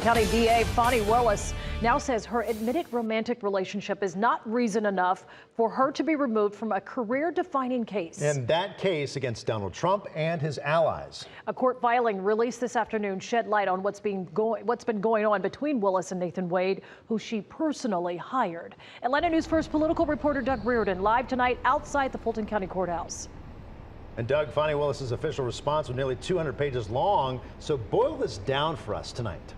County DA Fani Willis now says her admitted romantic relationship is not reason enough for her to be removed from a career-defining case. And that case against Donald Trump and his allies. A court filing released this afternoon shed light on what's been going on between Willis and Nathan Wade, who she personally hired. Atlanta News First political reporter Doug Reardon live tonight outside the Fulton County Courthouse. And Doug, Fani Willis's official response was nearly 200 pages long, so boil this down for us tonight.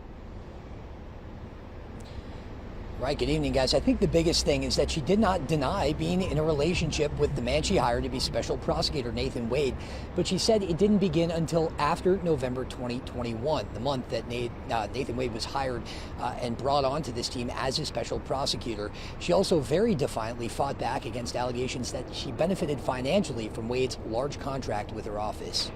Right, good evening, guys. I think the biggest thing is that she did not deny being in a relationship with the man she hired to be special prosecutor, Nathan Wade, but she said it didn't begin until after November 2021, the month that Nathan Wade was hired and brought onto this team as a special prosecutor. She also very defiantly fought back against allegations that she benefited financially from Wade's large contract with her office.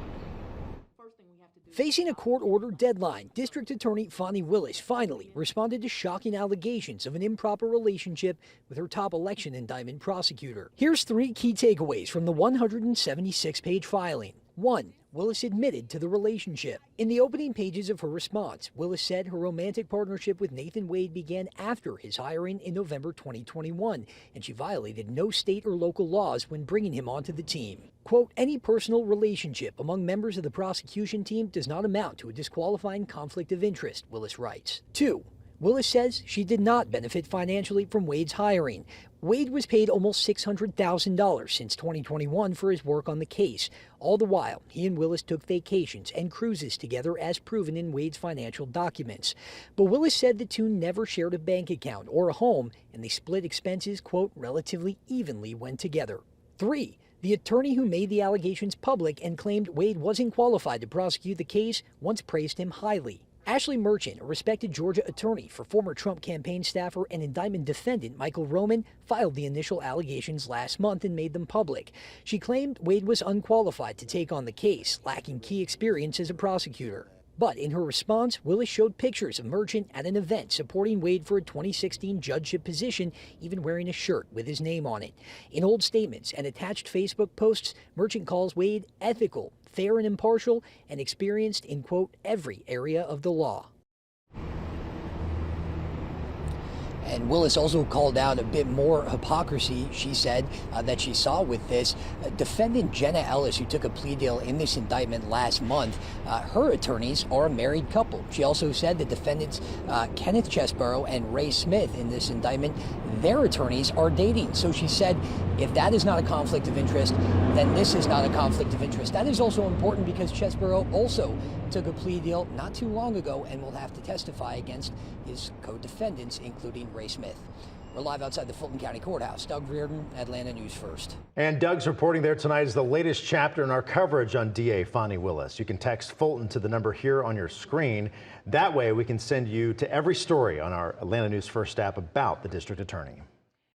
Facing a court-ordered deadline, District Attorney Fani Willis finally responded to shocking allegations of an improper relationship with her top election indictment prosecutor. Here's 3 key takeaways from the 176-page filing. 1. Willis admitted to the relationship. In the opening pages of her response, Willis said her romantic partnership with Nathan Wade began after his hiring in November 2021, and she violated no state or local laws when bringing him onto the team. Quote, any personal relationship among members of the prosecution team does not amount to a disqualifying conflict of interest, Willis writes. 2. Willis says she did not benefit financially from Wade's hiring. Wade was paid almost $600,000 since 2021 for his work on the case. All the while, he and Willis took vacations and cruises together as proven in Wade's financial documents. But Willis said the two never shared a bank account or a home, and they split expenses, quote, relatively evenly when together. 3. The attorney who made the allegations public and claimed Wade wasn't qualified to prosecute the case once praised him highly. Ashley Merchant, a respected Georgia attorney for former Trump campaign staffer and indictment defendant Michael Roman, filed the initial allegations last month and made them public. She claimed Wade was unqualified to take on the case, lacking key experience as a prosecutor. But in her response, Willis showed pictures of Merchant at an event supporting Wade for a 2016 judgeship position, even wearing a shirt with his name on it. In old statements and attached Facebook posts, Merchant calls Wade ethical, fair and impartial, and experienced in, quote, every area of the law. And Willis also called out a bit more hypocrisy, she said, that she saw with this. Defendant Jenna Ellis, who took a plea deal in this indictment last month, her attorneys are a married couple. She also said the defendants Kenneth Chesborough and Ray Smith in this indictment, their attorneys are dating. So she said, if that is not a conflict of interest, then this is not a conflict of interest. That is also important because Chesborough also took a plea deal not too long ago and will have to testify against his co-defendants, including Ray Smith. We're live outside the Fulton County Courthouse. Doug Reardon, Atlanta News First. And Doug's reporting there tonight is the latest chapter in our coverage on DA Fani Willis. You can text Fulton to the number here on your screen. That way we can send you to every story on our Atlanta News First app about the district attorney.